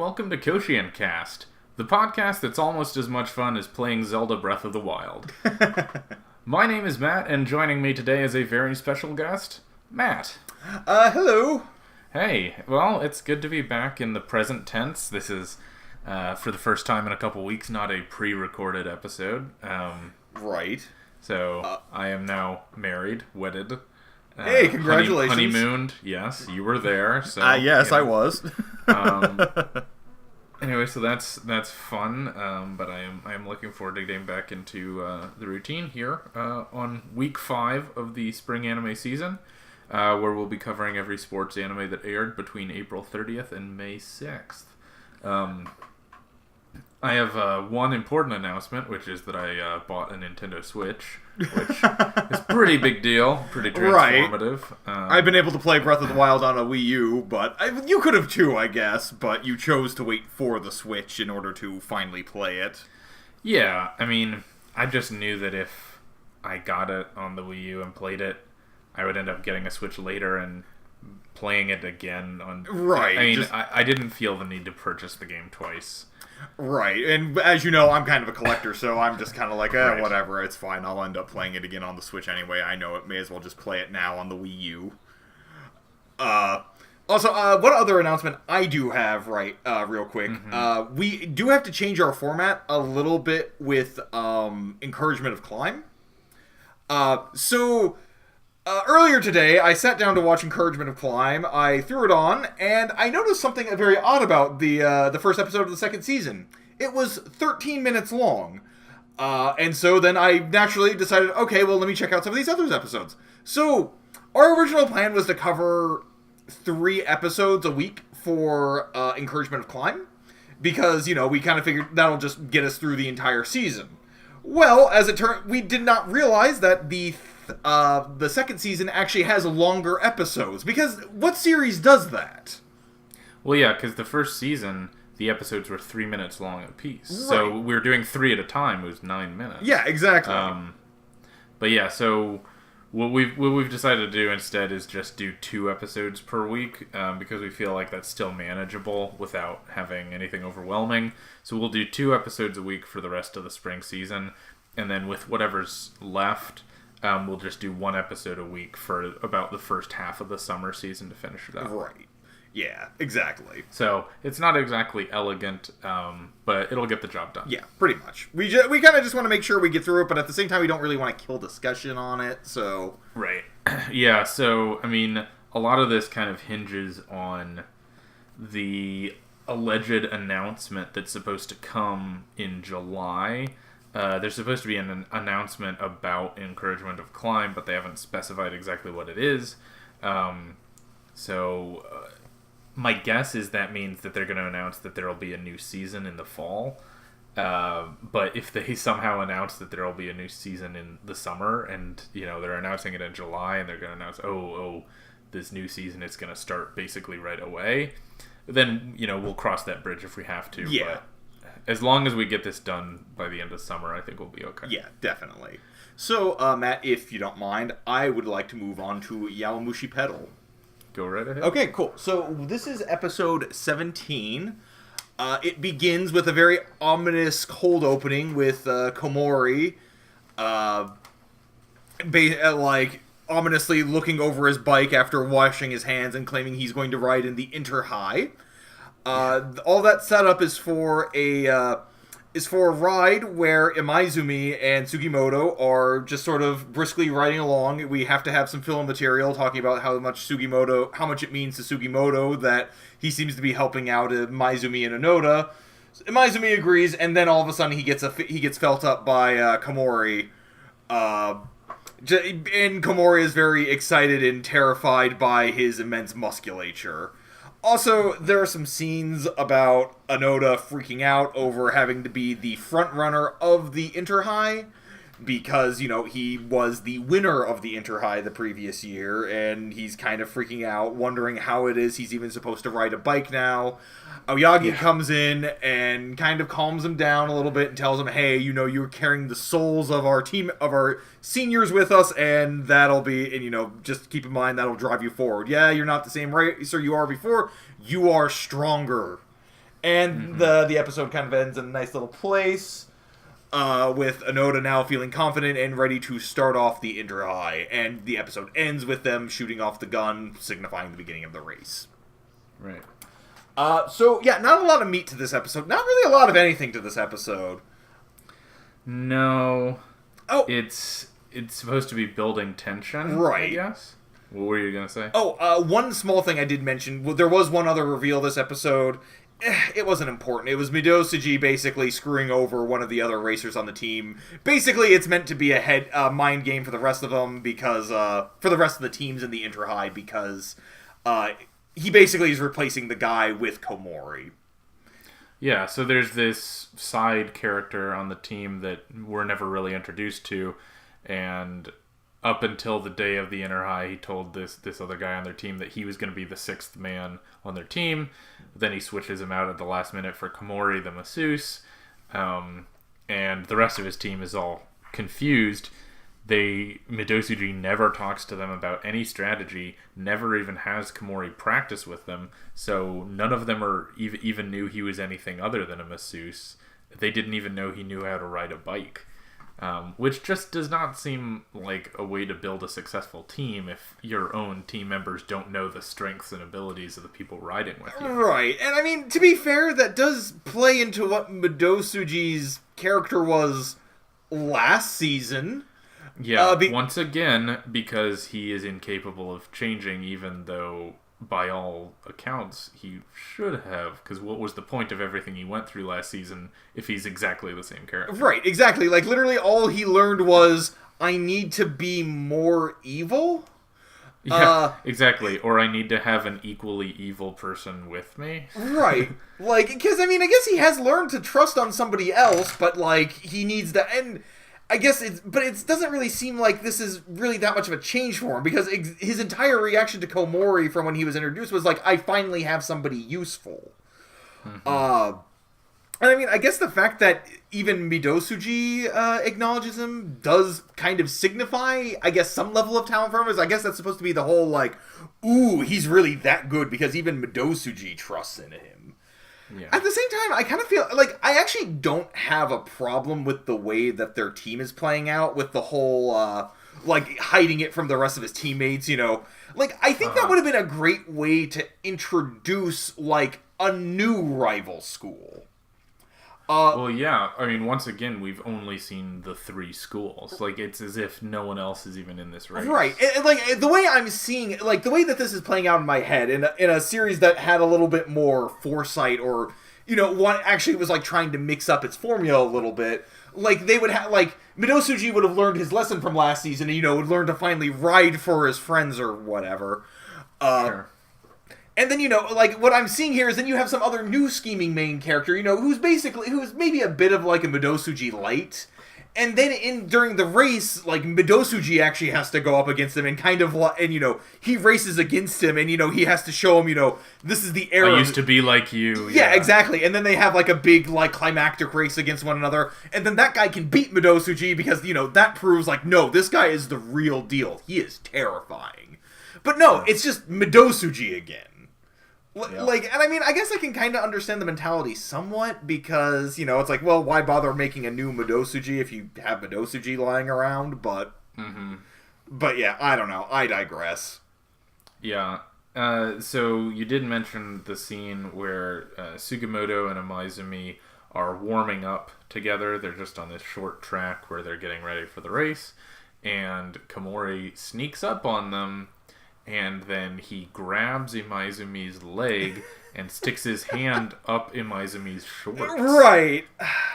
welcome to KoshienCast, the podcast that's almost as much fun as playing Zelda Breath of the Wild. My name is Matt, and joining me today is a very special guest, Matt. Hello. Hey, well, it's good to be back in the present tense. This is, for the first time in a couple weeks, not a pre-recorded episode. Right. So, I am now married, wedded. Hey, congratulations. Honeymooned, yes, you were there. So yes, I was. Anyway, so that's fun, but I am looking forward to getting back into the routine here on week 5 of the spring anime season, where we'll be covering every sports anime that aired between April 30th and May 6th. I have one important announcement, which is that I bought a Nintendo Switch, which is a pretty big deal, pretty transformative. Right. I've been able to play Breath of the Wild on a Wii U, but you could have too, I guess, but you chose to wait for the Switch in order to finally play it. Yeah, I mean, I just knew that if I got it on the Wii U and played it, I would end up getting a Switch later and playing it again on... Right. I mean, I didn't feel the need to purchase the game twice. Right, and as you know, I'm kind of a collector, so I'm just kind of like, Right. whatever, it's fine. I'll end up playing it again on the Switch anyway. I know it, may as well just play it now on the Wii U. Also, one other announcement I do have, real quick. Mm-hmm. We do have to change our format a little bit with Encouragement of Climb. Earlier today, I sat down to watch Encouragement of Climb. I threw it on, and I noticed something very odd about the first episode of the second season. It was 13 minutes long. And so then I naturally decided, okay, well, let me check out some of these other episodes. So, our original plan was to cover 3 episodes a week for Encouragement of Climb. Because, we kind of figured that'll just get us through the entire season. Well, as it turned, we did not realize that the second season actually has longer episodes. Because what series does that? Well, yeah, because the first season, the episodes were 3 minutes long apiece. Right. So we were doing 3 at a time. It was 9 minutes. Yeah, exactly. But yeah, so what we've decided to do instead is just do 2 episodes per week, because we feel like that's still manageable without having anything overwhelming. So we'll do 2 episodes a week for the rest of the spring season, and then with whatever's left, we'll just do 1 episode a week for about the first half of the summer season to finish it up. Right. Yeah, exactly. So it's not exactly elegant, but it'll get the job done. Yeah, pretty much. We kind of just want to make sure we get through it, but at the same time, we don't really want to kill discussion on it, so... Right. Yeah, so, I mean, a lot of this kind of hinges on the alleged announcement that's supposed to come in July. There's supposed to be an announcement about Encouragement of Climb, but they haven't specified exactly what it is. My guess is that means that they're going to announce that there will be a new season in the fall. But if they somehow announce that there will be a new season in the summer, and they're announcing it in July, and they're going to announce, this new season is going to start basically right away, then we'll cross that bridge if we have to. Yeah. But as long as we get this done by the end of summer, I think we'll be okay. Yeah, definitely. So, Matt, if you don't mind, I would like to move on to Yowamushi Pedal. Go right ahead. Okay, cool. So, this is episode 17. It begins with a very ominous cold opening with Komori, ominously looking over his bike after washing his hands and claiming he's going to ride in the Inter-High. All that setup is for a ride where Imaizumi and Sugimoto are just sort of briskly riding along. We have to have some film material talking about how much it means to Sugimoto that he seems to be helping out Imaizumi and Onoda. Imaizumi agrees, and then all of a sudden he gets felt up by Komori. And Komori is very excited and terrified by his immense musculature. Also, there are some scenes about Onoda freaking out over having to be the front runner of the Inter-High, because, he was the winner of the Inter-High the previous year, and he's kind of freaking out, wondering how it is he's even supposed to ride a bike now. Aoyagi comes in and kind of calms him down a little bit and tells him, hey, you're carrying the souls of our team, of our seniors with us, and that'll be, and just keep in mind that'll drive you forward. Yeah, you're not the same racer you are before, you are stronger. And the episode kind of ends in a nice little place. With Onoda now feeling confident and ready to start off the Inter-High. And the episode ends with them shooting off the gun, signifying the beginning of the race. Right. So, yeah, not a lot of meat to this episode. Not really a lot of anything to this episode. No. Oh. It's supposed to be building tension, right. I guess? What were you going to say? Oh, one small thing I did mention. Well, there was one other reveal this episode. It wasn't important. It was Midosouji basically screwing over one of the other racers on the team. Basically, it's meant to be a mind game for the rest of them because for the rest of the teams in the Inter-High because he basically is replacing the guy with Komori. Yeah, so there's this side character on the team that we're never really introduced to, and up until the day of the Inter-High, he told this other guy on their team that he was going to be the sixth man on their team. Then he switches him out at the last minute for Komori, the masseuse, and the rest of his team is all confused. Midosouji never talks to them about any strategy, never even has Komori practice with them, so none of them even knew he was anything other than a masseuse. They didn't even know he knew how to ride a bike. Which just does not seem like a way to build a successful team if your own team members don't know the strengths and abilities of the people riding with you. Right, and I mean, to be fair, that does play into what Midosouji's character was last season. Yeah, once again, because he is incapable of changing, even though, by all accounts, he should have. Because what was the point of everything he went through last season if he's exactly the same character? Right, exactly. Like, literally all he learned was, I need to be more evil? Yeah, exactly. Or I need to have an equally evil person with me. Right. Like, because, I mean, I guess he has learned to trust on somebody else, but, like, he needs to... And I guess but it doesn't really seem like this is really that much of a change for him, because his entire reaction to Komori from when he was introduced was like, I finally have somebody useful. And I mean, I guess the fact that even Midosouji acknowledges him does kind of signify, I guess, some level of talent for him. I guess that's supposed to be the whole, like, ooh, he's really that good because even Midosouji trusts in him. Yeah. At the same time, I kind of feel like I actually don't have a problem with the way that their team is playing out with the whole, like, hiding it from the rest of his teammates, you know. Like, I think that would have been a great way to introduce, like, a new rival school. Well, yeah. I mean, once again, we've only seen the three schools. Like, it's as if no one else is even in this race. Right. And like, the way I'm seeing, like, the way that this is playing out in my head, in a series that had a little bit more foresight or, you know, one actually was, like, trying to mix up its formula a little bit, like, they would have, like, Midosouji would have learned his lesson from last season and, you know, would learn to finally ride for his friends or whatever. Sure. And then, you know, like, what I'm seeing here is then you have some other new scheming main character, you know, who's maybe a bit of, like, a Midosouji light. And then during the race, like, Midosouji actually has to go up against him and kind of, and, you know, he races against him and, you know, he has to show him, you know, this is the era. I used to be like you. Yeah, exactly. And then they have, like, a big, like, climactic race against one another. And then that guy can beat Midosouji because, you know, that proves, like, no, this guy is the real deal. He is terrifying. But no, it's just Midosouji again. Yeah. Like, and I mean, I guess I can kind of understand the mentality somewhat because, you know, it's like, well, why bother making a new Midosouji if you have Midosouji lying around? But, but yeah, I don't know. I digress. Yeah. So you did mention the scene where Sugimoto and Amaizumi are warming up together. They're just on this short track where they're getting ready for the race, and Komori sneaks up on them. And then he grabs Imaizumi's leg and sticks his hand up Imaizumi's shorts. Right.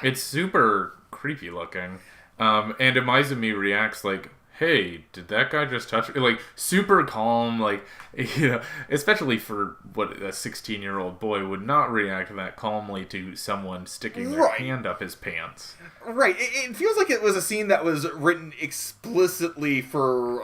It's super creepy looking. And Imaizumi reacts like, hey, did that guy just touch me? Like, super calm, like, you know, especially for what a 16-year-old boy would not react that calmly to someone sticking their hand up his pants. Right. It feels like it was a scene that was written explicitly for,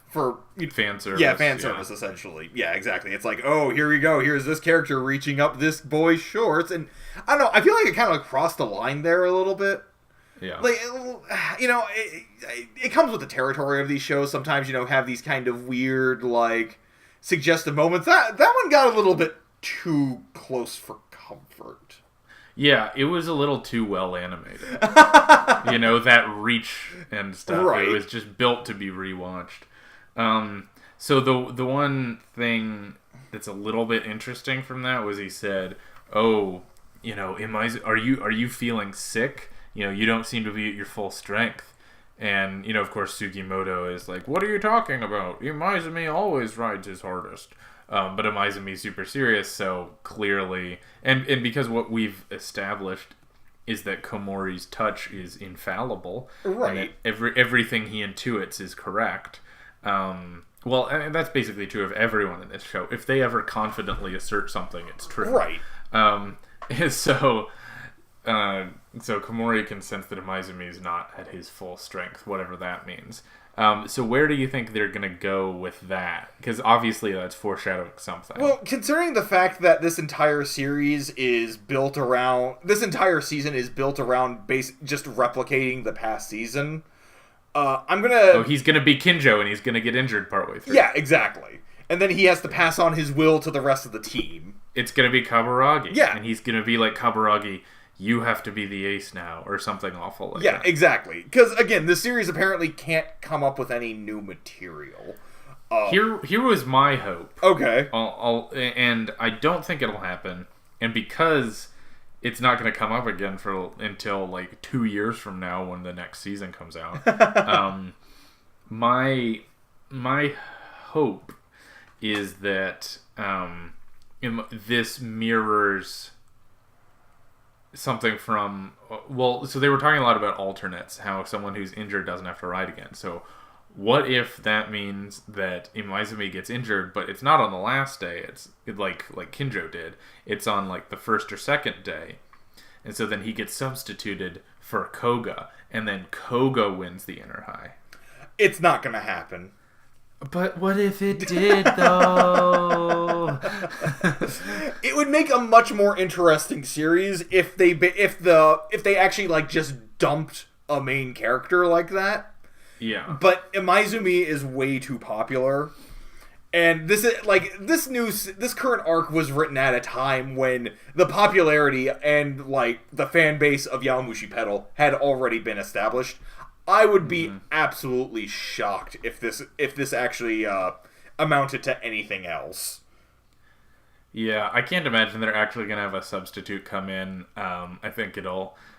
for fan service. Yeah, fan service, essentially. Yeah, exactly. It's like, oh, here we go. Here's this character reaching up this boy's shorts. And I don't know, I feel like it kind of crossed the line there a little bit. Yeah. Like, you know, it comes with the territory of these shows. Sometimes, you know, have these kind of weird, like, suggestive moments. That one got a little bit too close for comfort. Yeah, it was a little too well animated. That reach and stuff. Right. It was just built to be rewatched. So the one thing that's a little bit interesting from that was he said, "Oh, are you feeling sick? You don't seem to be at your full strength." And of course, Sugimoto is like, "What are you talking about? Imaizumi always rides his hardest." But Imaizumi's super serious, so clearly, and because what we've established is that Komori's touch is infallible, right? And that everything he intuits is correct. Well, and that's basically true of everyone in this show. If they ever confidently assert something, it's true, right? So Komori can sense that Imaizumi is not at his full strength, whatever that means. So where do you think they're going to go with that? Because obviously that's foreshadowing something. Well, considering the fact that this entire series is built around... This entire season is built around just replicating the past season, I'm going to... Oh, he's going to be Kinjo and he's going to get injured partway through. Yeah, exactly. And then he has to pass on his will to the rest of the team. It's going to be Kaburagi. Yeah. And he's going to be like, "Kaburagi, you have to be the ace now," or something awful like that. Yeah, exactly. Because, again, the series apparently can't come up with any new material. Here was my hope. Okay. And I don't think it'll happen. And because it's not going to come up again until like 2 years from now when the next season comes out, my hope is that this mirrors something from... Well, so they were talking a lot about alternates, how someone who's injured doesn't have to ride again. So what if that means that Imaizumi gets injured, but it's not on the last day, it's like Kinjo did, it's on like the first or second day, and so then he gets substituted for Koga, and then Koga wins the inner high. It's not gonna happen. But what if it did, though? It would make a much more interesting series if they actually like just dumped a main character like that. Yeah. But Imaizumi is way too popular, and this current arc was written at a time when the popularity and like the fan base of Yowamushi Pedal had already been established. I would be absolutely shocked if this actually amounted to anything else. Yeah, I can't imagine they're actually going to have a substitute come in. I think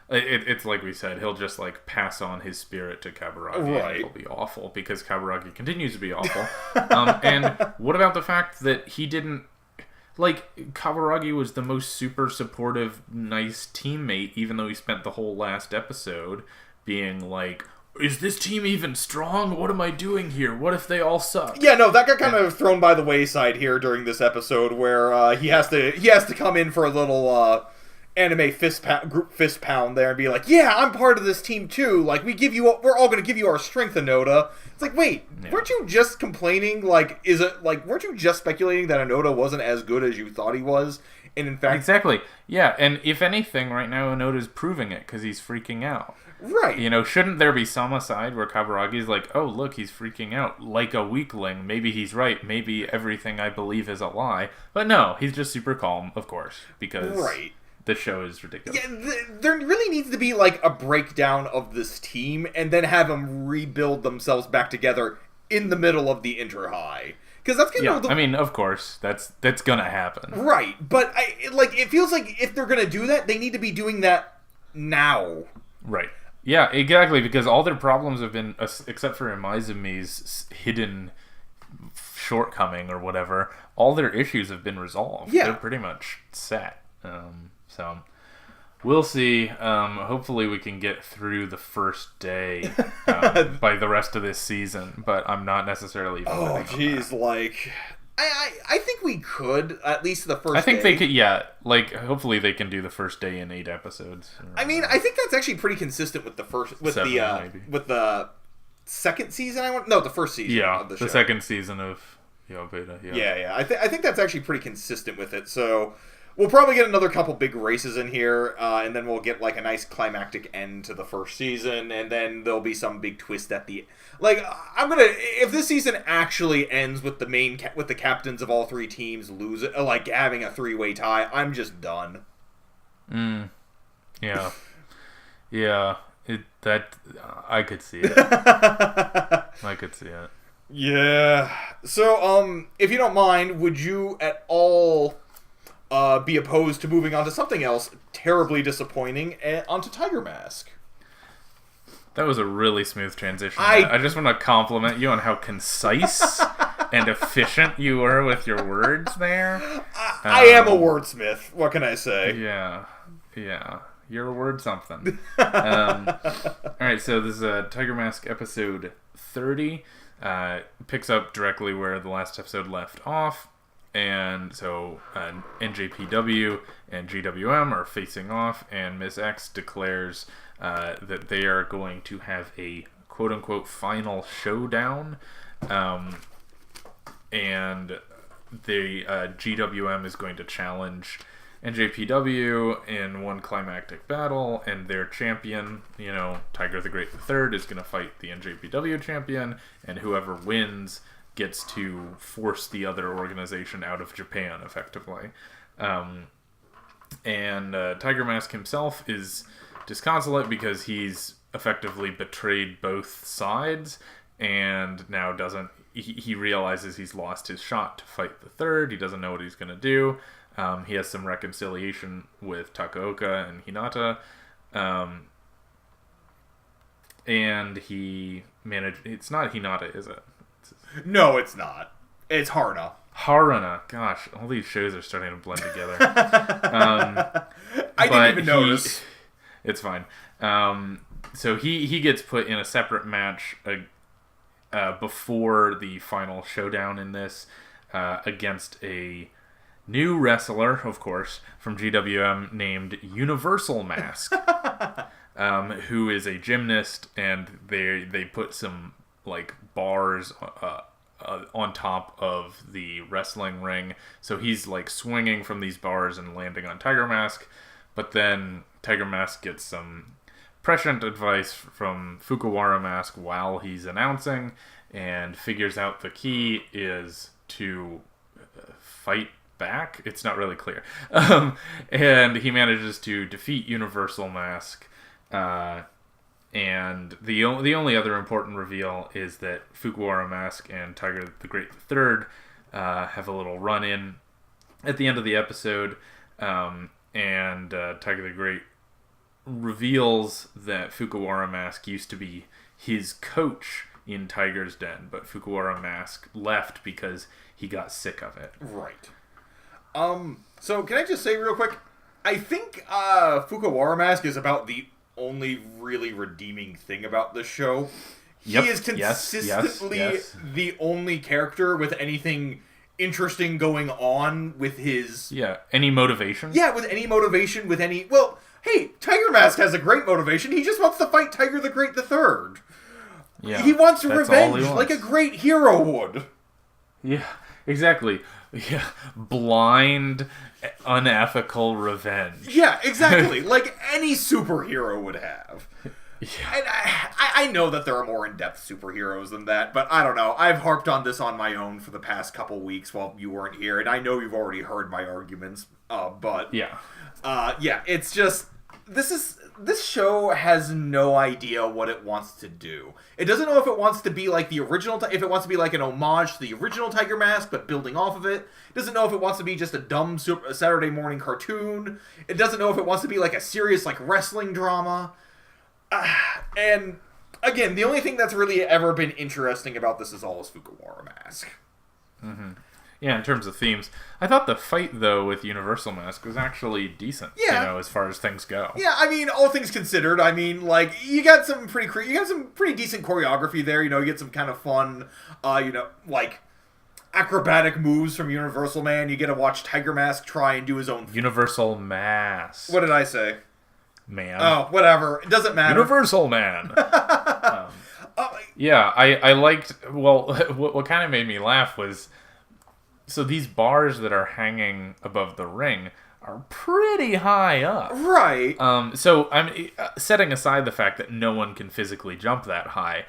it's like we said, he'll just like pass on his spirit to Kaburagi. Right. It'll be awful because Kaburagi continues to be awful. And what about the fact that he didn't... Like, Kaburagi was the most super supportive, nice teammate, even though he spent the whole last episode being like, "Is this team even strong? What am I doing here? What if they all suck?" Yeah, no, that got kind of thrown by the wayside here during this episode, where he has to come in for a little anime group fist pound there and be like, "Yeah, I'm part of this team too. Like, we're all going to give you our strength, Anoda." It's like, wait, weren't you just complaining? Like, weren't you just speculating that Anoda wasn't as good as you thought he was? And in fact, exactly, yeah. And if anything, right now Anoda's proving it because he's freaking out. Right. Shouldn't there be some aside where Kaburagi's like, "Oh, look, he's freaking out like a weakling. Maybe he's right. Maybe everything I believe is a lie." But no, he's just super calm, of course, because the show is ridiculous. Yeah, there really needs to be like a breakdown of this team, and then have them rebuild themselves back together in the middle of the Inter High. Because that's gonna. I mean, of course, that's gonna happen. Right, but it feels like if they're gonna do that, they need to be doing that now. Right. Yeah, exactly, because all their problems have been, except for Imaizumi's hidden shortcoming or whatever, all their issues have been resolved. Yeah. They're pretty much set. So, we'll see. Hopefully we can get through the first day by the rest of this season, but I'm not necessarily... Oh, jeez, like... I think we could, at least the first day. I think they could, yeah. Like, hopefully they can do the first day in 8 episodes. I mean, I think that's actually pretty consistent with the first... With 7, with the second season, the first season of the show. The second season of Yowamushi. Yeah. I think that's actually pretty consistent with it, so... We'll probably get another couple big races in here, and then we'll get like a nice climactic end to the first season, and then there'll be some big twist at the... Like, if this season actually ends with the with the captains of all 3 teams having a 3-way tie, I'm just done. Yeah. Yeah. I could see it. I could see it. Yeah. So, if you don't mind, would you at all be opposed to moving on to something else terribly disappointing, onto Tiger Mask? That was a really smooth transition. I just want to compliment you on how concise and efficient you were with your words there. I am a wordsmith. What can I say? Yeah. You're a word something. Alright, so this is Tiger Mask episode 30. Picks up directly where the last episode left off. And so NJPW and GWM are facing off, and Ms. X declares that they are going to have a quote-unquote final showdown. And the GWM is going to challenge NJPW in one climactic battle, and their champion, Tiger the Great III, is going to fight the NJPW champion, and whoever wins gets to force the other organization out of Japan, effectively. And Tiger Mask himself is disconsolate because he's effectively betrayed both sides, and now he realizes he's lost his shot to fight the third. He doesn't know what he's going to do. He has some reconciliation with Takaoka and Hinata. And he managed... It's not Hinata, is it? No, it's not. It's Haruna. Haruna. Gosh, all these shows are starting to blend together. I didn't even notice. It's fine. So he gets put in a separate match before the final showdown in this against a new wrestler, of course, from GWM named Universal Mask, who is a gymnast, and they put some bars on top of the wrestling ring, so he's swinging from these bars and landing on Tiger Mask. But then Tiger Mask gets some prescient advice from Fukuwara Mask while he's announcing, and figures out the key is to fight back. It's not really clear. And he manages to defeat Universal Mask. And the only other important reveal is that Fukuwara Mask and Tiger the Great III have a little run-in at the end of the episode. And Tiger the Great reveals that Fukuwara Mask used to be his coach in Tiger's Den, but Fukuwara Mask left because he got sick of it. Right. So can I just say real quick, I think Fukuwara Mask is about the only really redeeming thing about this show. Yep. He is consistently the only character with anything interesting going on with his... Yeah, any motivation? Yeah, with any motivation, with any... Well, hey, Tiger Mask has a great motivation. He just wants to fight Tiger the Great III. Yeah, he wants revenge like a great hero would. Yeah, exactly. Yeah, blind, unethical revenge. Yeah, exactly. Like any superhero would have. Yeah. And I know that there are more in-depth superheroes than that, but I don't know. I've harped on this on my own for the past couple weeks while you weren't here, and I know you've already heard my arguments. But yeah, it's just this show has no idea what it wants to do. It doesn't know if it wants to be like the original, if it wants to be like an homage to the original Tiger Mask, but building off of it. It doesn't know if it wants to be just a dumb Saturday morning cartoon. It doesn't know if it wants to be like a serious wrestling drama. And again, the only thing that's really ever been interesting about this is Fukuwara Mask. Mm-hmm. Yeah, in terms of themes, I thought the fight though with Universal Mask was actually decent. Yeah, as far as things go. Yeah, I mean, all things considered, I mean, you got some pretty decent choreography there. You get some kind of fun, acrobatic moves from Universal Man. You get to watch Tiger Mask try and do his own. Universal Mask. What did I say? Man. Oh, whatever. It doesn't matter. Universal Man. Yeah, I liked... Well, what kind of made me laugh was... So these bars that are hanging above the ring are pretty high up. Right. So I'm setting aside the fact that no one can physically jump that high,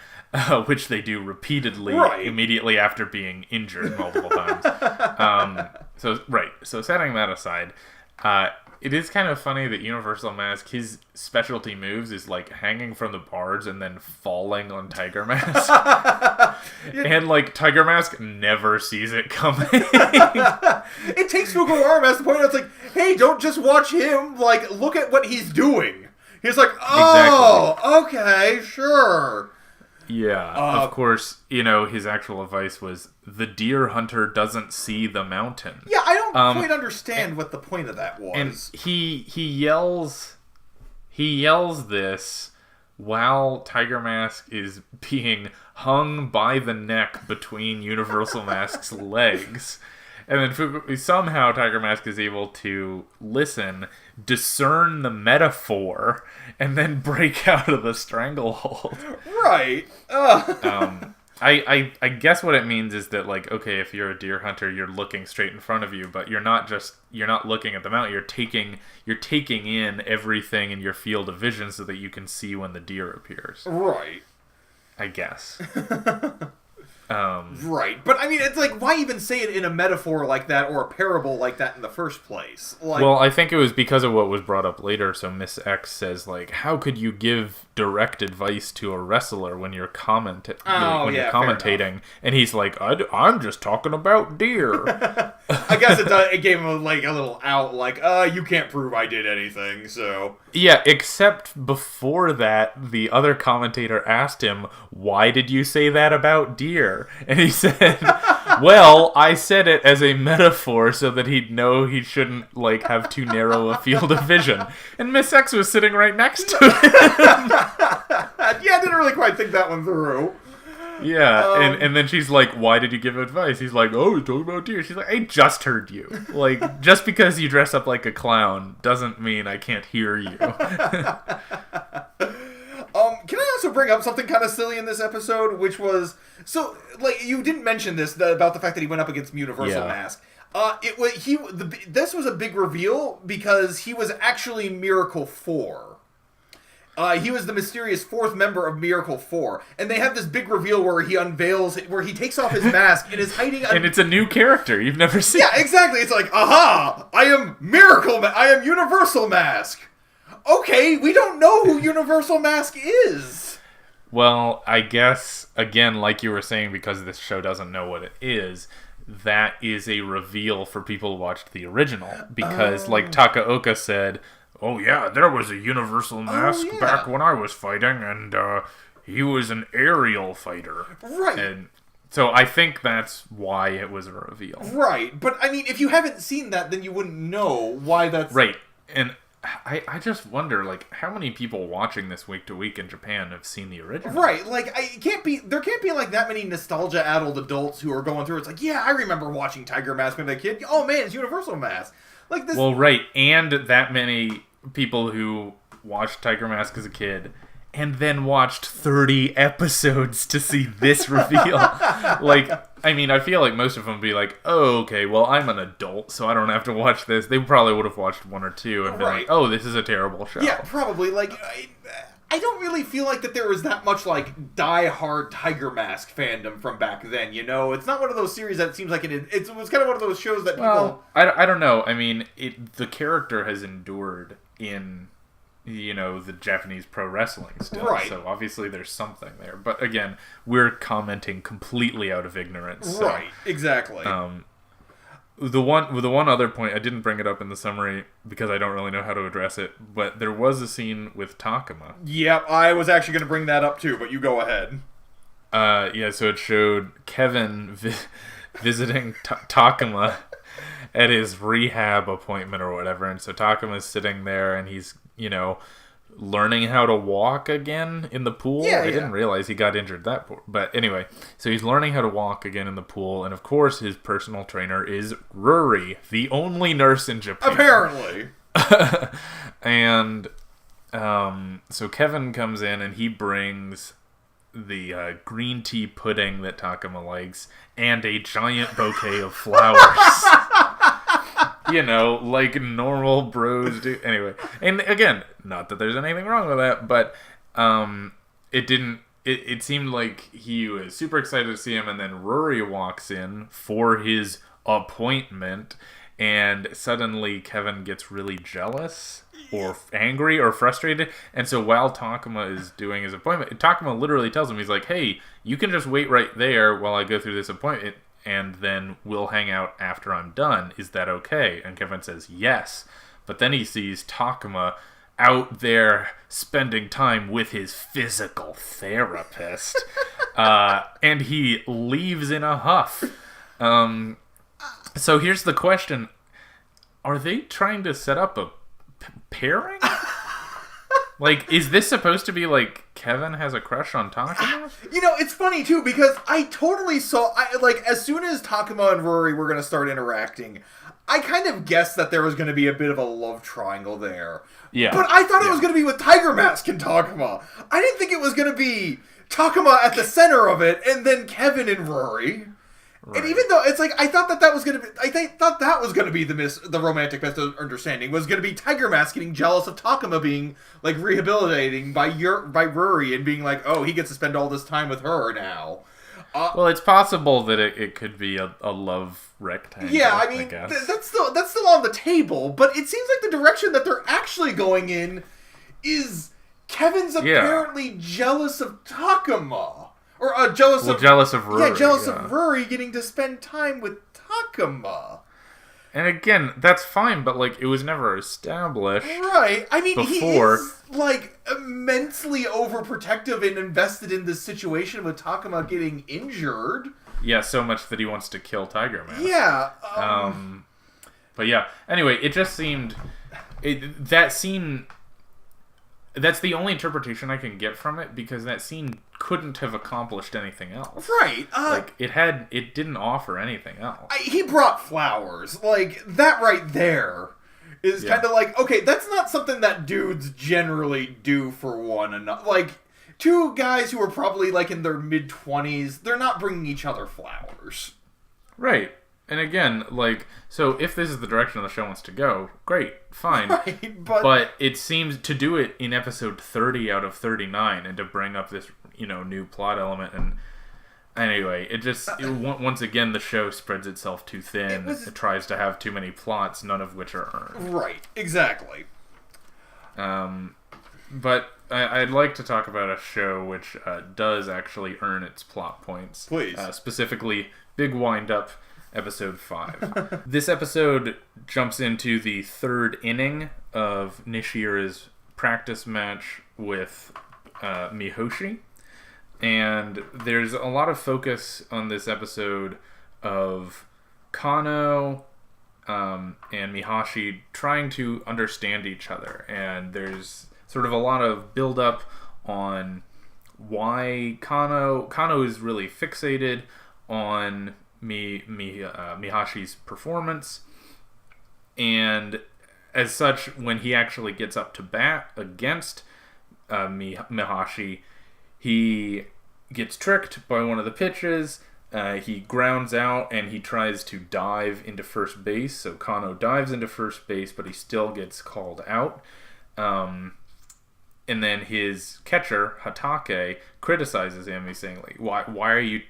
which they do repeatedly immediately after being injured multiple times. So setting that aside... it is kind of funny that Universal Mask, his specialty moves is like hanging from the bars and then falling on Tiger Mask. And like Tiger Mask never sees it coming. It takes Fukuhara Mask to point out, it's like, hey, don't just watch him, like, look at what he's doing. He's like, oh, exactly. Okay, sure. Yeah, of course, his actual advice was, the deer hunter doesn't see the mountain. Yeah, I don't quite understand what the point of that was. And he yells this while Tiger Mask is being hung by the neck between Universal Mask's legs. And then somehow Tiger Mask is able to listen, discern the metaphor, and then break out of the stranglehold. Right. I guess what it means is that, like, okay, if you're a deer hunter, you're looking straight in front of you, but you're not looking at the mountain. You're taking in everything in your field of vision so that you can see when the deer appears. Right. I guess. Right, but I mean, it's like, why even say it in a metaphor like that or a parable like that in the first place? Like, well, I think it was because of what was brought up later. So Miss X says, like, how could you give direct advice to a wrestler when you're commentating? And he's like, I'm just talking about deer. I guess it gave him like a little out, like, you can't prove I did anything, so. Yeah, except before that, the other commentator asked him, why did you say that about deer? And he said, well, I said it as a metaphor so that he'd know he shouldn't, like, have too narrow a field of vision. And Miss X was sitting right next to him. Yeah, I didn't really quite think that one through. Yeah, and then she's like, why did you give advice? He's like, oh, talking about deer. She's like, I just heard you. Like, just because you dress up like a clown doesn't mean I can't hear you. Can I also bring up something kind of silly in this episode, which was, so, like, you didn't mention this, about the fact that he went up against Universal Mask. This was a big reveal because he was actually Miracle 4. He was the mysterious fourth member of Miracle 4. And they have this big reveal where he takes off his mask and is hiding... And it's a new character you've never seen. Yeah, exactly. It's like, aha! I am Universal Mask! Okay, we don't know who Universal Mask is! Well, I guess, again, like you were saying, because this show doesn't know what it is, that is a reveal for people who watched the original. Because, like Takaoka said... Oh yeah, there was a Universal Mask back when I was fighting, and he was an aerial fighter. Right. And so I think that's why it was a reveal. Right, but I mean, if you haven't seen that, then you wouldn't know why that's... Right, and I just wonder, like, how many people watching this week to week in Japan have seen the original? Right, like, there can't be, like, that many nostalgia-addled adults who are going through, it's like, yeah, I remember watching Tiger Mask when I was a kid. Oh man, it's Universal Mask. Like this. Well, right, and that many people who watched Tiger Mask as a kid and then watched 30 episodes to see this reveal. Like, I mean, I feel like most of them would be like, oh, okay, well, I'm an adult, so I don't have to watch this. They probably would have watched one or two and been like, oh, this is a terrible show. Yeah, probably. Like, I don't really feel like that there was that much, like, die-hard Tiger Mask fandom from back then, you know? It's not one of those series that seems like it was kind of one of those shows that people... Well, I don't know. I mean, the character has endured in, the Japanese pro wrestling still. Right. So obviously there's something there. But again, we're commenting completely out of ignorance. So, right, exactly. The one other point, I didn't bring it up in the summary because I don't really know how to address it, but there was a scene with Takuma. Yep, I was actually going to bring that up too, but you go ahead. So it showed Kevin visiting Takuma at his rehab appointment or whatever, and so Takuma's sitting there and he's, learning how to walk again in the pool. I didn't realize he got injured that poor. But anyway, so he's learning how to walk again in the pool, and of course his personal trainer is Ruri, the only nurse in Japan. Apparently. And so Kevin comes in and he brings the green tea pudding that Takuma likes and a giant bouquet of flowers. Like normal bros do. Anyway, and again, not that there's anything wrong with that, but it seemed like he was super excited to see him, and then Rory walks in for his appointment, and suddenly Kevin gets really jealous or angry or frustrated, and so while Takuma is doing his appointment, Takuma literally tells him, he's like, hey, you can just wait right there while I go through this appointment, and then we'll hang out after I'm done. Is that okay? And Kevin says yes. But then he sees Takuma out there spending time with his physical therapist. And he leaves in a huff. So here's the question. Are they trying to set up a pairing? Like, is this supposed to be like Kevin has a crush on Takuma? You know, it's funny too because I totally saw, as soon as Takuma and Rory were going to start interacting, I kind of guessed that there was going to be a bit of a love triangle there. Yeah. But I thought it was going to be with Tiger Mask and Takuma. I didn't think it was going to be Takuma at the center of it and then Kevin and Rory. Right. And even though it's like I thought that was going to be, thought that was going to be the romantic misunderstanding was going to be Tiger Mask getting jealous of Takuma being like rehabilitating by Rory and being like, oh, he gets to spend all this time with her now. Well, it's possible that it could be a love rectangle. Yeah, I mean that's still on the table, but it seems like the direction that they're actually going in is Kevin's apparently jealous of Takuma. Or jealous of Rory. Yeah, jealous of Rory getting to spend time with Takuma. And again, that's fine, but like it was never established. Right. I mean, before. He is like immensely overprotective and invested in this situation with Takuma getting injured. Yeah, so much that he wants to kill Tiger Mask. Yeah. But yeah. Anyway, it just seemed that scene. That's the only interpretation I can get from it because that scene couldn't have accomplished anything else. Right. It didn't offer anything else. He brought flowers. Like, that right there is kind of like, okay, that's not something that dudes generally do for one another. Like, two guys who are probably like in their mid-20s, they're not bringing each other flowers. Right. And again, like, so if this is the direction the show wants to go, great, fine. Right, but it seems to do it in episode 30 out of 39 and to bring up this, new plot element. And anyway, once again, the show spreads itself too thin. It tries to have too many plots, none of which are earned. Right, exactly. But I'd like to talk about a show which does actually earn its plot points. Please. Specifically, Big Wind-Up. Episode 5. This episode jumps into the third inning of Nishira's practice match with Mihoshi. And there's a lot of focus on this episode of Kano and Mihoshi trying to understand each other. And there's sort of a lot of build-up on why Kano is really fixated on Mihashi's performance, and as such, when he actually gets up to bat against Mihoshi, he gets tricked by one of the pitches. He grounds out and he tries to dive into first base. So Kano dives into first base, but he still gets called out. And then his catcher Hatake criticizes him. He's saying, like, why are you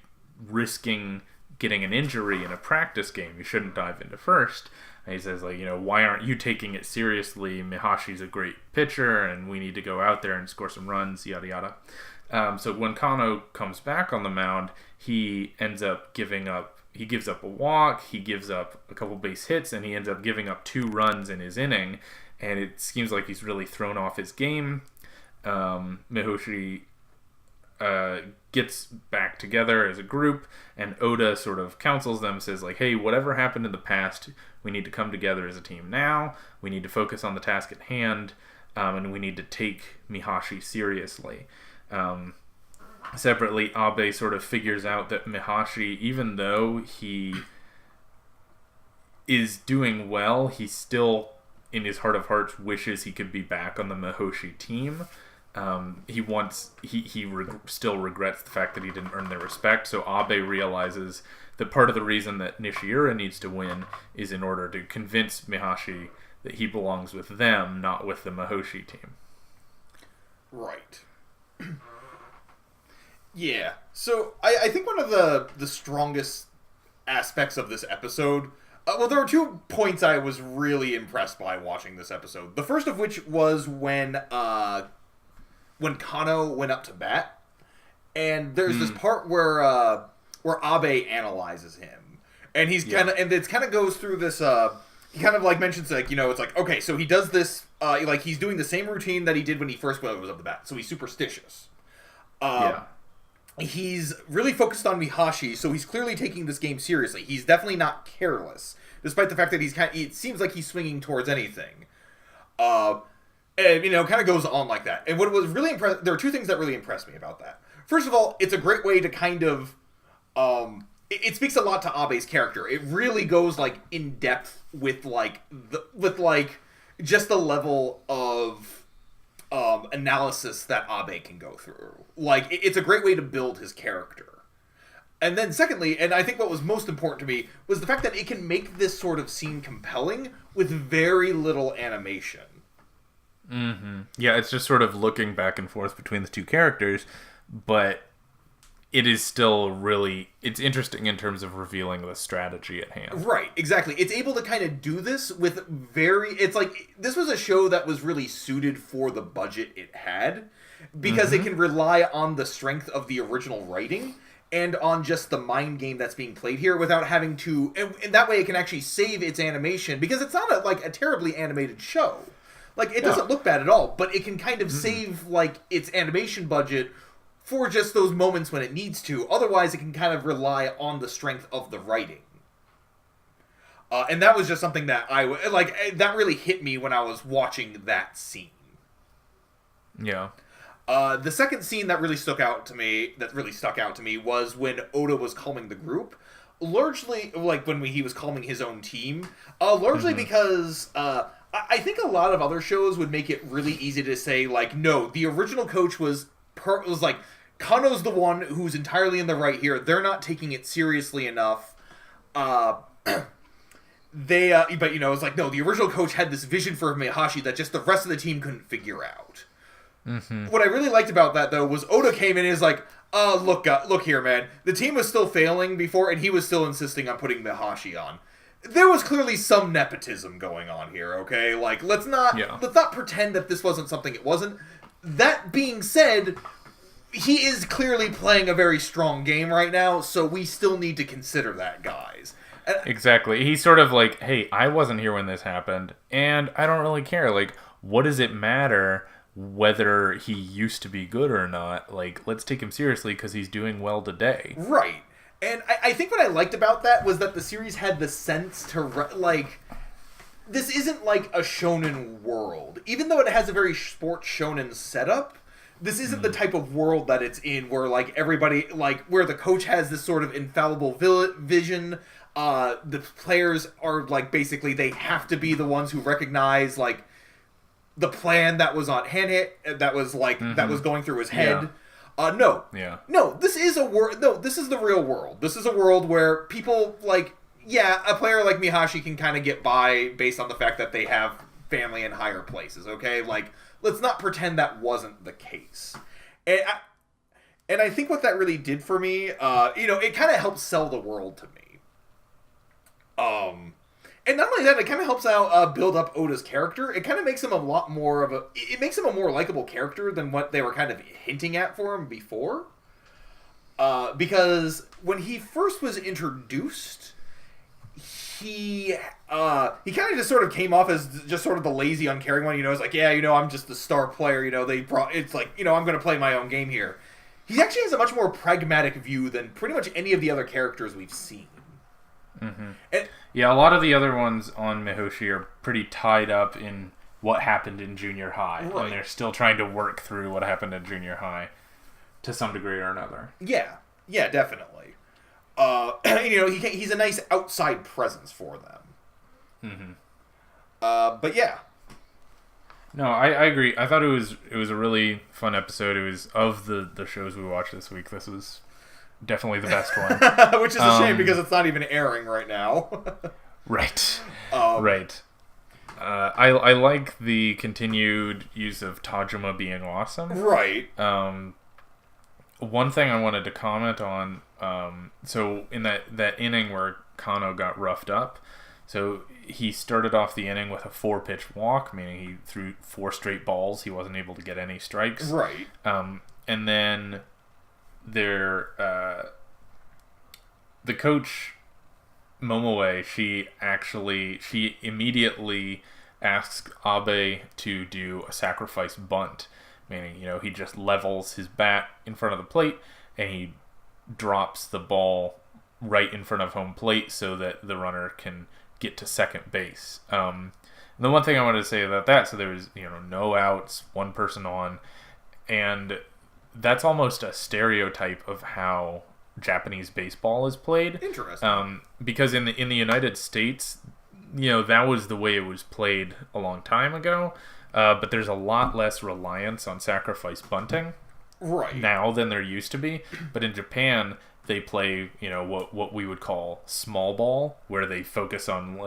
risking getting an injury in a practice game? You shouldn't dive into first. And he says, like, why aren't you taking it seriously? Mihashi's a great pitcher and we need to go out there and score some runs, yada yada. So when Kano comes back on the mound, he ends up giving up a walk, he gives up a couple base hits, and he ends up giving up 2 runs in his inning, and it seems like he's really thrown off his game. Mihoshi gets back together as a group, and Oda sort of counsels them, says like, hey, whatever happened in the past, we need to come together as a team now, we need to focus on the task at hand, and we need to take Mihoshi seriously. Separately, Abe sort of figures out that Mihoshi, even though he is doing well, he still, in his heart of hearts, wishes he could be back on the Mihoshi team. He still regrets the fact that he didn't earn their respect. So Abe realizes that part of the reason that Nishira needs to win is in order to convince Mihoshi that he belongs with them, not with the Mihoshi team. Right. Yeah. So I think one of the strongest aspects of this episode Well, there were 2 points I was really impressed by watching this episode. The first of which was when Kano went up to bat, and there's this part where Abe analyzes him, and he's kind of, and it kind of goes through this. He kind of like mentions like, it's like, okay, so he does this, like he's doing the same routine that he did when he first was up the bat, so he's superstitious. He's really focused on Mihashi, so he's clearly taking this game seriously. He's definitely not careless, despite the fact that it seems like he's swinging towards anything. And, kind of goes on like that. And what was really there are 2 things that really impressed me about that. First of all, it's a great way to kind of, it speaks a lot to Abe's character. It really goes, like, in depth with, like, just the level of analysis that Abe can go through. Like, it's a great way to build his character. And then secondly, and I think what was most important to me, was the fact that it can make this sort of scene compelling with very little animation. Mm-hmm. Yeah, it's just sort of looking back and forth between the 2 characters, but it is still really, it's interesting in terms of revealing the strategy at hand. Right, exactly. It's able to kind of do this with it's like, this was a show that was really suited for the budget it had, because it can rely on the strength of the original writing, and on just the mind game that's being played here without having to, and that way it can actually save its animation, because it's not a terribly animated show. Like, it doesn't look bad at all, but it can kind of save, like, its animation budget for just those moments when it needs to. Otherwise, it can kind of rely on the strength of the writing. And that was just something that that really hit me when I was watching that scene. Yeah. The second scene that really stuck out to me was when Oda was calming the group. Largely, like, when he was calming his own team. Largely because, I think a lot of other shows would make it really easy to say, like, no, the original coach was like, Kano's the one who's entirely in the right here. They're not taking it seriously enough. But it's like, no, the original coach had this vision for Mihashi that just the rest of the team couldn't figure out. Mm-hmm. What I really liked about that, though, was Oda came in and is like, look here, man. The team was still failing before, and he was still insisting on putting Mihashi on. There was clearly some nepotism going on here, okay? Like, let's not pretend that this wasn't something it wasn't. That being said, he is clearly playing a very strong game right now, so we still need to consider that, guys. Exactly. He's sort of like, hey, I wasn't here when this happened, and I don't really care. Like, what does it matter whether he used to be good or not? Like, let's take him seriously because he's doing well today. Right. And I think what I liked about that was that the series had the sense to, like, this isn't like a shonen world. Even though it has a very sports shonen setup, this isn't the type of world that it's in where, like, everybody, like, where the coach has this sort of infallible vision. The players are, like, basically they have to be the ones who recognize, like, the plan that was on hand, that was, like, that was going through his head. No. Yeah. No, this is this is the real world. This is a world where people, like, a player like Mihashi can kind of get by based on the fact that they have family in higher places, okay? Like, let's not pretend that wasn't the case. And I think what that really did for me, it kind of helps sell the world to me. And not only that, it kind of helps out build up Oda's character. It kind of makes him a lot more of it makes him a more likable character than what they were kind of hinting at for him before. Because when he first was introduced, he kind of just sort of came off as just sort of the lazy, uncaring one. It's like, I'm just the star player. It's like, I'm going to play my own game here. He actually has a much more pragmatic view than pretty much any of the other characters we've seen. Mm-hmm. A lot of the other ones on Mihoshi are pretty tied up in what happened in junior high. Right. And they're still trying to work through what happened in junior high to some degree or another. Yeah, definitely. He's a nice outside presence for them. Mm-hmm. But yeah. No, I agree. I thought it was a really fun episode. It was, of the shows we watched this week, this was definitely the best one. Which is a shame because it's not even airing right now. Right. Right. I like the continued use of Tajima being awesome. Right. One thing I wanted to comment on, so in that inning where Kano got roughed up, So he started off the inning with a 4-pitch walk, meaning he threw 4 straight balls. He wasn't able to get any strikes. Right. And then the coach, Momoe, she immediately asks Abe to do a sacrifice bunt, meaning, he just levels his bat in front of the plate and he drops the ball right in front of home plate so that the runner can get to second base. The one thing I wanted to say about that, so there was, no outs, one person on, and that's almost a stereotype of how Japanese baseball is played. Interesting. Because in the United States, that was the way it was played a long time ago. But there's a lot less reliance on sacrifice bunting now than there used to be. But in Japan, they play, what we would call small ball, where they focus on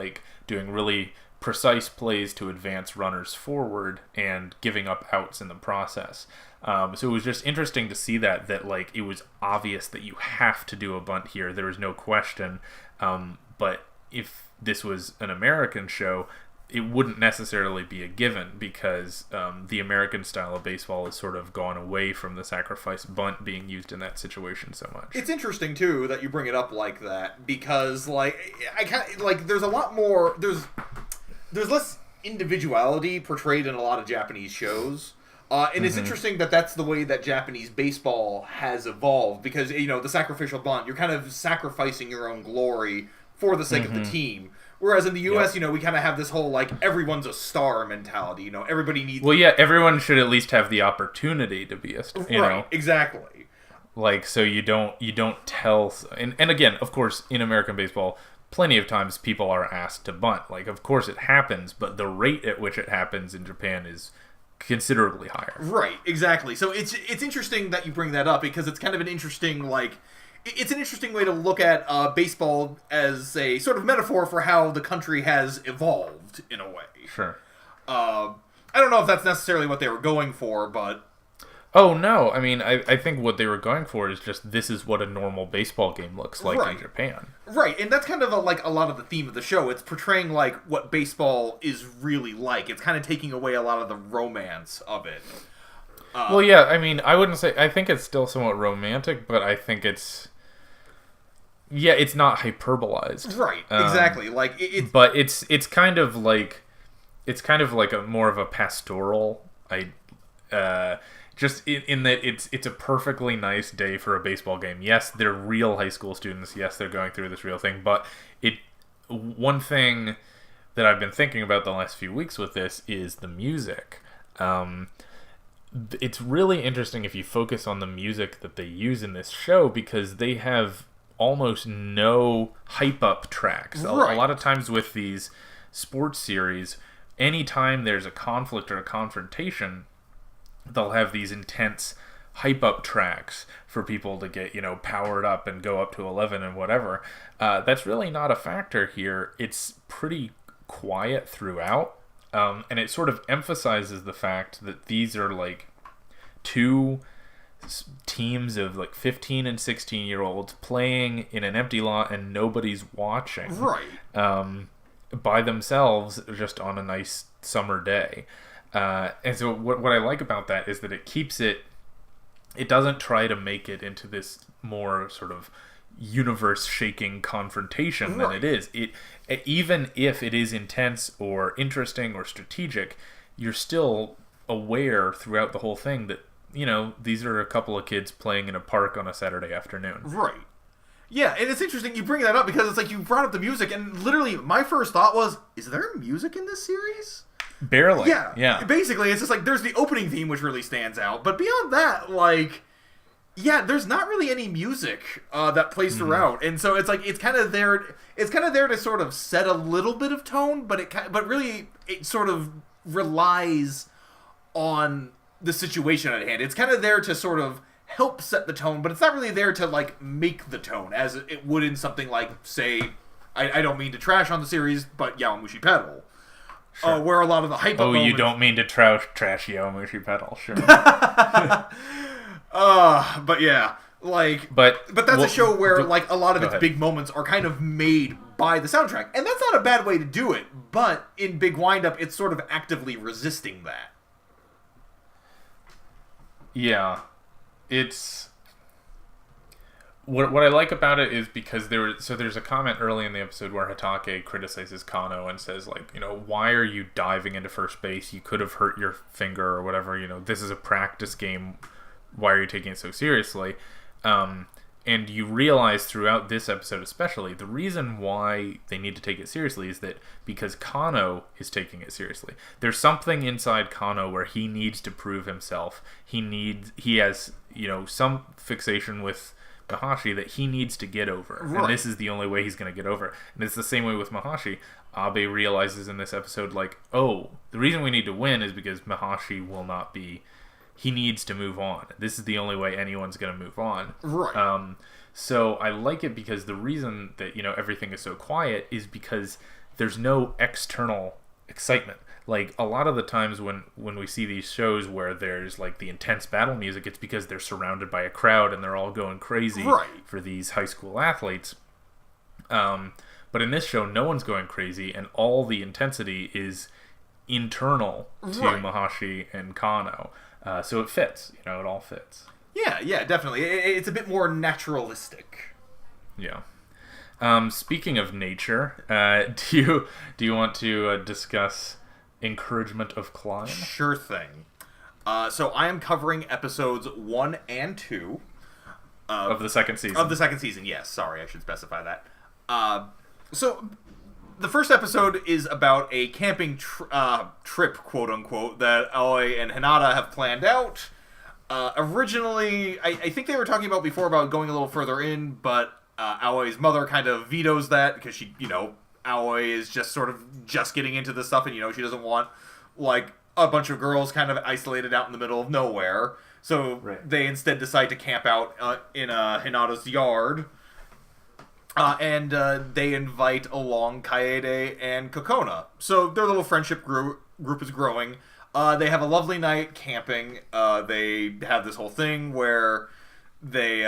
doing really precise plays to advance runners forward and giving up outs in the process. So it was just interesting to see that it was obvious that you have to do a bunt here. There was no question. But if this was an American show, it wouldn't necessarily be a given because the American style of baseball has sort of gone away from the sacrifice bunt being used in that situation so much. It's interesting too that you bring it up like that because there's a lot more there's less individuality portrayed in a lot of Japanese shows. And it's interesting that that's the way that Japanese baseball has evolved because, the sacrificial bunt, you're kind of sacrificing your own glory for the sake of the team. Whereas in the U.S., we kind of have this whole, everyone's a star mentality. Everybody needs... Well, yeah, everyone should at least have the opportunity to be a star, Right, exactly. So you don't tell... And again, of course, in American baseball, plenty of times people are asked to bunt. Of course it happens, but the rate at which it happens in Japan is considerably higher. Right, exactly. So it's interesting that you bring that up because it's kind of an interesting, it's an interesting way to look at baseball as a sort of metaphor for how the country has evolved, in a way. Sure. I don't know if that's necessarily what they were going for, but... Oh, no. I mean, I think what they were going for is just this is what a normal baseball game looks like in Japan. Right, and that's kind of a lot of the theme of the show. It's portraying, what baseball is really like. It's kind of taking away a lot of the romance of it. Well, yeah, I mean, I wouldn't say... I think it's still somewhat romantic, but I think it's... Yeah, it's not hyperbolized. Right, exactly. But it's kind of like... It's kind of like a more of a pastoral... just in that it's a perfectly nice day for a baseball game. Yes, they're real high school students. Yes, they're going through this real thing. But one thing that I've been thinking about the last few weeks with this is the music. It's really interesting if you focus on the music that they use in this show because they have almost no hype-up tracks. Right. A lot of times with these sports series, anytime there's a conflict or a confrontation, they'll have these intense hype-up tracks for people to get, powered up and go up to 11 and whatever. That's really not a factor here. It's pretty quiet throughout. And it sort of emphasizes the fact that these are two teams of 15 and 16-year-olds playing in an empty lot and nobody's watching. Right. By themselves just on a nice summer day. And so what I like about that is that it keeps it doesn't try to make it into this more sort of universe-shaking confrontation than it is. Even if it is intense or interesting or strategic, you're still aware throughout the whole thing that, these are a couple of kids playing in a park on a Saturday afternoon. Right. Yeah, and it's interesting you bring that up because it's you brought up the music, and literally my first thought was, is there music in this series? Barely. Yeah. Basically, it's just there's the opening theme, which really stands out, but beyond that, there's not really any music that plays throughout, and so it's it's kind of there. It's kind of there to sort of set a little bit of tone, but really it sort of relies on the situation at hand. It's kind of there to sort of help set the tone, but it's not really there to make the tone as it would in something say, I don't mean to trash on the series, but Yowamushi Pedal. Sure. Where a lot of the hype. Oh, you don't mean to trash Yowamushi Pedal, sure. But yeah, But that's a show where like a lot of its big moments are kind of made by the soundtrack, and that's not a bad way to do it. But in Big Wind-Up, it's sort of actively resisting that. Yeah, it's what I like about it is because there's a comment early in the episode where Hatake criticizes Kano and says, like, you know, why are you diving into first base? You could have hurt your finger or whatever. You know, this is a practice game. Why are you taking it so seriously? And you realize throughout this episode especially, the reason why they need to take it seriously is that because Kano is taking it seriously. There's something inside Kano where he needs to prove himself. He has, you know, some fixation with Mahashi that he needs to get over. Right. And this is the only way he's going to get over. And it's the same way with Mahashi. Abe realizes in this episode, like, oh, the reason we need to win is because Mahashi will not be... He needs to move on. This is the only way anyone's going to move on. Right. So I like it because the reason that, you know, everything is so quiet is because there's no external excitement. Like, a lot of the times when we see these shows where there's, like, the intense battle music, it's because they're surrounded by a crowd and they're all going crazy for these high school athletes. But in this show, no one's going crazy, and all the intensity is internal to Mahashi and Kano. So it fits, you know, it all fits. Yeah, definitely. It's a bit more naturalistic. Yeah. Speaking of nature, do you want to discuss Encouragement of Climb? Sure thing. So I am covering episodes 1 and 2 of the second season. Of the second season, yes. Sorry, I should specify that. So the first episode is about a camping trip, quote unquote, that Aoi and Hinata have planned out. Originally, I think they were talking about before about going a little further in, but Aoi's mother kind of vetoes that because she, you know, Aoi is just sort of just getting into this stuff, and, you know, she doesn't want, like, a bunch of girls kind of isolated out in the middle of nowhere. So they instead decide to camp out in Hinata's yard. And they invite along Kaede and Kokona. So their little friendship group is growing. They have a lovely night camping. They have this whole thing where they...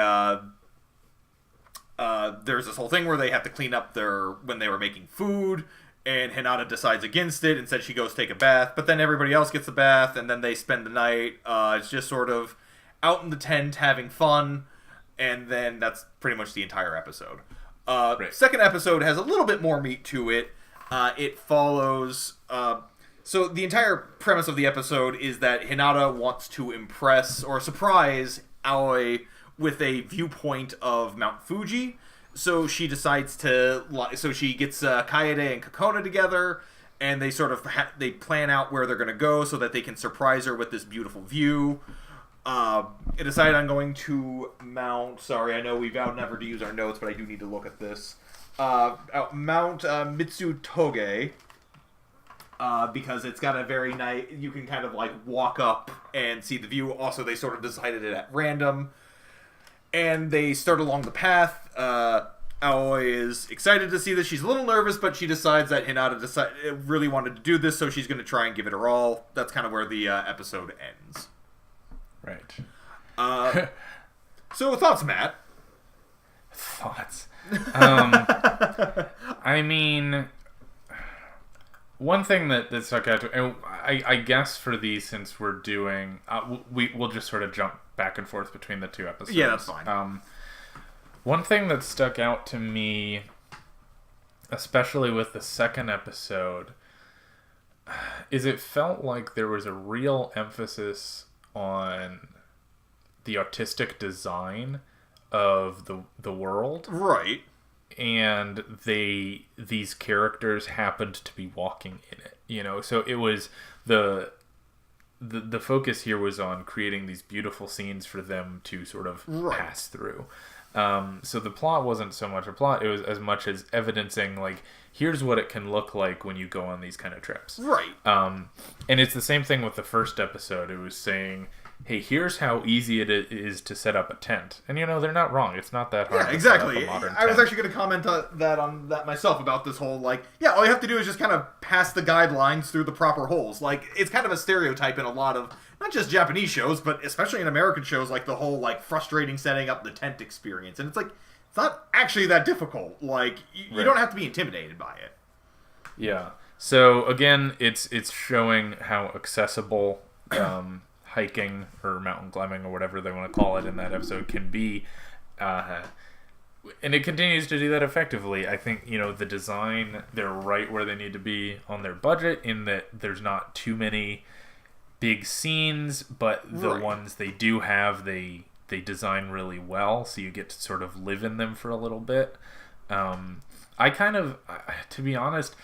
there's this whole thing where they have to clean up when they were making food, and Hinata decides against it and said she goes take a bath, but then everybody else gets a bath, and then they spend the night. It's just sort of out in the tent having fun, and then that's pretty much the entire episode. Second episode has a little bit more meat to it. It follows... So the entire premise of the episode is that Hinata wants to impress or surprise Aoi with a viewpoint of Mount Fuji. So she decides to... So she gets Kaede and Kokona together, and they sort of... they plan out where they're going to go so that they can surprise her with this beautiful view. I decided on going to Mount... Sorry, I know we vowed never to use our notes, but I do need to look at this. Mount Mitsutoge, because it's got a very nice... You can kind of, like, walk up and see the view. Also, they sort of decided it at random. And they start along the path. Aoi is excited to see this. She's a little nervous, but she decides that Hinata really wanted to do this, so she's going to try and give it her all. That's kind of where the episode ends. Right. So, thoughts, Matt? Thoughts? I mean, one thing that stuck out to me, I guess for these, since we're doing, we'll just sort of jump back and forth between the two episodes. Yeah, that's fine. One thing that stuck out to me, especially with the second episode, is it felt like there was a real emphasis on the artistic design of the world. Right. And these characters happened to be walking in it. You know, so it was the focus here was on creating these beautiful scenes for them to sort of pass through. So the plot wasn't so much a plot, it was as much as evidencing, like, here's what it can look like when you go on these kind of trips. Right. And it's the same thing with the first episode. It was saying, hey, here's how easy it is to set up a tent. And, they're not wrong. It's not that hard Yeah, to exactly. set up a modern I was tent. actually going to comment on that myself about this whole, like, yeah, all you have to do is just kind of pass the guidelines through the proper holes. Like, it's kind of a stereotype in a lot of, not just Japanese shows, but especially in American shows, like the whole, like, frustrating setting up the tent experience. And it's like, it's not actually that difficult. Like, you don't have to be intimidated by it. Yeah. So, again, it's showing how accessible hiking or mountain climbing or whatever they want to call it in that episode can be. And it continues to do that effectively. I think, the design, they're right where they need to be on their budget in that there's not too many big scenes, but the ones they do have, they design really well, so you get to sort of live in them for a little bit. To be honest,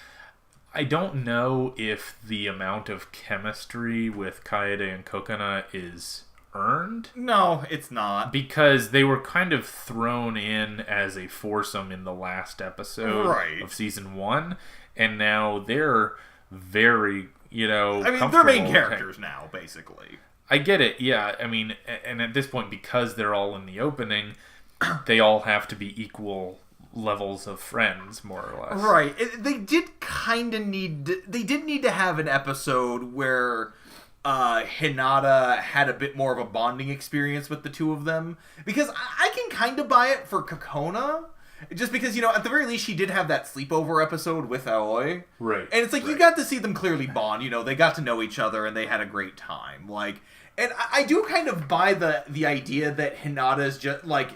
I don't know if the amount of chemistry with Kaede and Kokona is earned. No, it's not. Because they were kind of thrown in as a foursome in the last episode of season 1, and now they're very, they're main characters now, basically. I get it, yeah. I mean, and at this point, because they're all in the opening, they all have to be equal levels of friends, more or less. Right. They did need to have an episode where Hinata had a bit more of a bonding experience with the two of them. Because I can kind of buy it for Kokona. Just because, at the very least, she did have that sleepover episode with Aoi. Right. And it's like, you got to see them clearly bond. They got to know each other and they had a great time. Like, and I do kind of buy the idea that Hinata is just, like,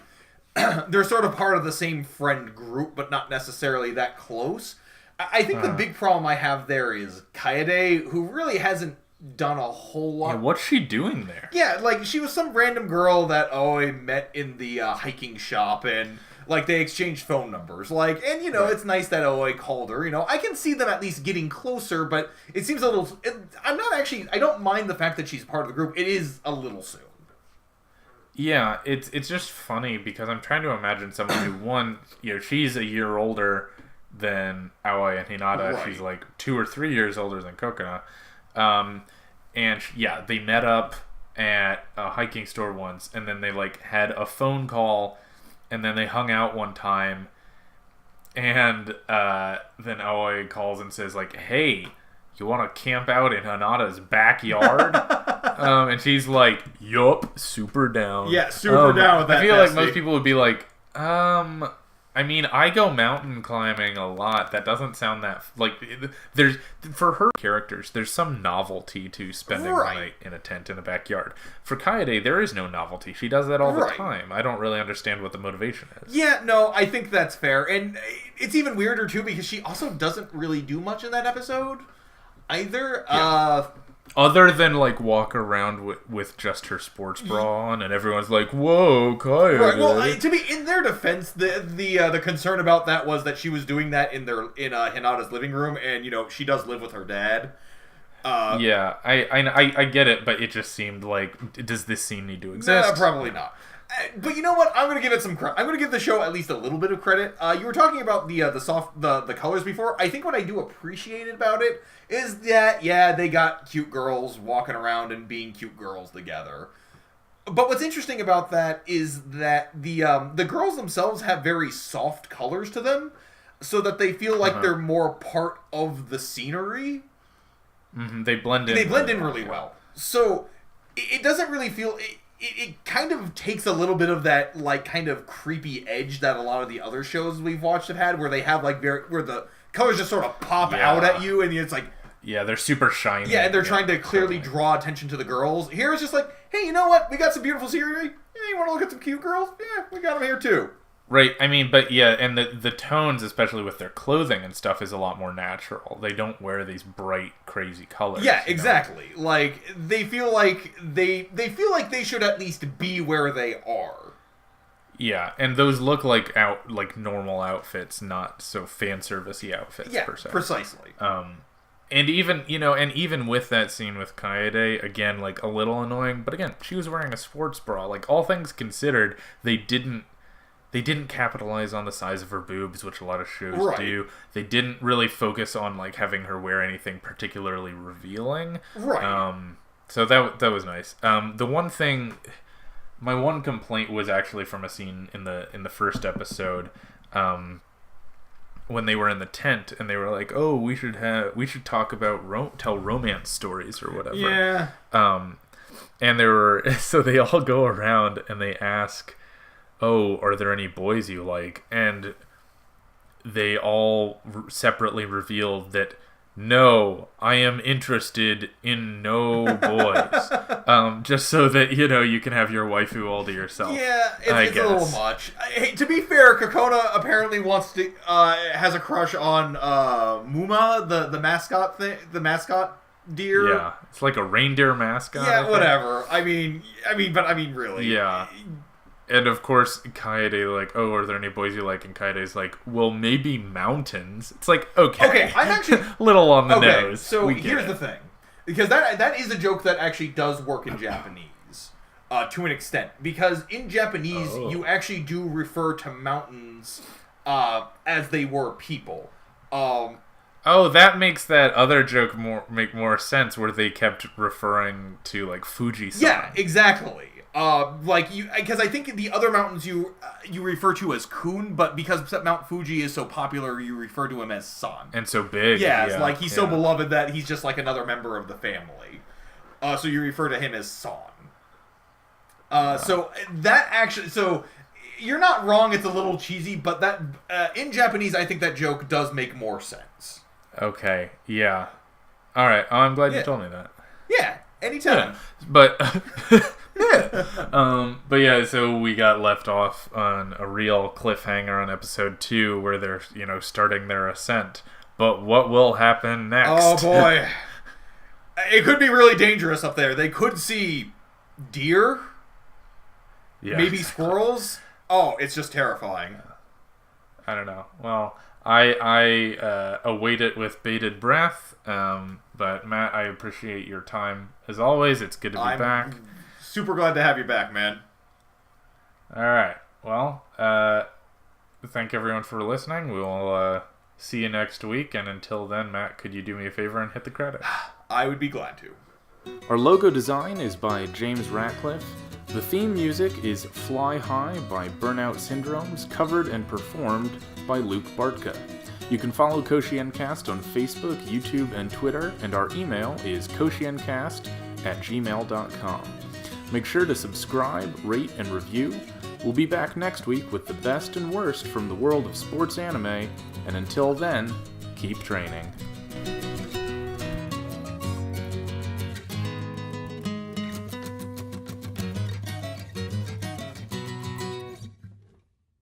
they're sort of part of the same friend group, but not necessarily that close. I think the big problem I have there is Kaede, who really hasn't done a whole lot. Yeah, what's she doing there? Yeah, like, she was some random girl that Aoi met in the hiking shop, and, like, they exchanged phone numbers. Like, and, it's nice that Aoi called her. I can see them at least getting closer, but it seems a little... I don't mind the fact that she's part of the group. It is a little soon. Yeah, it's just funny because I'm trying to imagine someone who, she's a year older than Aoi and Hinata. Right. She's like 2 or 3 years older than Kokona. And they met up at a hiking store once, and then they like had a phone call, and then they hung out one time, and then Aoi calls and says like, "Hey, you want to camp out in Hinata's backyard?" And she's like, "Yup, super down." Yeah, super down with that. I feel like most people would be like, I mean, I go mountain climbing a lot. That doesn't sound that... Like, there's... For her characters, there's some novelty to spending the night in a tent in a backyard. For Kaede, there is no novelty. She does that all the time. I don't really understand what the motivation is. Yeah, no, I think that's fair. And it's even weirder, too, because she also doesn't really do much in that episode either. Yeah. Other than, like, walk around with just her sports bra on, and everyone's like, "Whoa, Kaede." Right, well, to be in their defense, the concern about that was that she was doing that in Hinata's living room, and, she does live with her dad. Yeah, I get it, but it just seemed like, does this scene need to exist? No, probably not. But you know what? I'm gonna give it some credit. I'm gonna give the show at least a little bit of credit. You were talking about the colors before. I think what I do appreciate about it is that they got cute girls walking around and being cute girls together. But what's interesting about that is that the girls themselves have very soft colors to them, so that they feel like they're more part of the scenery. Mm-hmm. They blend in. They blend in really well. So it doesn't really feel. It kind of takes a little bit of that, like, kind of creepy edge that a lot of the other shows we've watched have had, where they have, like, where the colors just sort of pop out at you, and it's like... Yeah, they're super shiny. Yeah, and they're trying to clearly draw attention to the girls. Here it's just like, hey, you know what? We got some beautiful scenery. Yeah, you want to look at some cute girls? Yeah, we got them here, too. Right, I mean, but yeah, and the tones, especially with their clothing and stuff, is a lot more natural. They don't wear these bright, crazy colors. Yeah, exactly. Like, they feel like they should at least be where they are. Yeah, and those look like normal outfits, not so fan servicey outfits per se. Precisely. And even with that scene with Kaede, again, like, a little annoying, but again, she was wearing a sports bra. Like, all things considered, they didn't capitalize on the size of her boobs, which a lot of shows do. They didn't really focus on, like, having her wear anything particularly revealing. Right. So that was nice. The one thing, my one complaint was actually from a scene in the first episode, when they were in the tent and they were like, "Oh, we should talk about tell romance stories or whatever." Yeah. And so they all go around and they ask, "Oh, are there any boys you like?" And they all separately revealed that, "No, I am interested in no boys." Just so that, you can have your waifu all to yourself. Yeah, it's a little much. Hey, to be fair, Kokona apparently has a crush on Muma, the mascot deer. Yeah, it's like a reindeer mascot. Yeah, whatever. I mean, really. Yeah. And of course, Kaede like, "Oh, are there any boys you like?" And Kaede's like, "Well, maybe mountains." It's like, okay, I'm actually little on the nose. So here's the thing, because that is a joke that actually does work in Japanese, to an extent. Because in Japanese, you actually do refer to mountains as they were people. That makes that other joke make more sense, where they kept referring to like Fuji-san. Yeah, exactly. Because I think the other mountains you refer to as Kun, but because Mount Fuji is so popular, you refer to him as San. And so big. Yeah, he's so beloved that he's just like another member of the family. So you refer to him as San. So that actually, so you're not wrong. It's a little cheesy, but that in Japanese, I think that joke does make more sense. Okay. Yeah. All right. Oh, I'm glad you told me that. Yeah. Anytime. But. But yeah, so we got left off on a real cliffhanger on episode 2 where they're, starting their ascent. But what will happen next? Oh boy. It could be really dangerous up there. They could see deer. Yeah. Maybe squirrels. Oh, it's just terrifying. I don't know. Well, I await it with bated breath. But Matt, I appreciate your time as always. It's good to be back. Super glad to have you back, man. All right. Well, thank everyone for listening. We'll see you next week. And until then, Matt, could you do me a favor and hit the credits? I would be glad to. Our logo design is by James Ratcliffe. The theme music is Fly High by Burnout Syndromes, covered and performed by Luke Bartka. You can follow KoshienCast on Facebook, YouTube, and Twitter, and our email is koshienCast@gmail.com. Make sure to subscribe, rate, and review. We'll be back next week with the best and worst from the world of sports anime, and until then, keep training.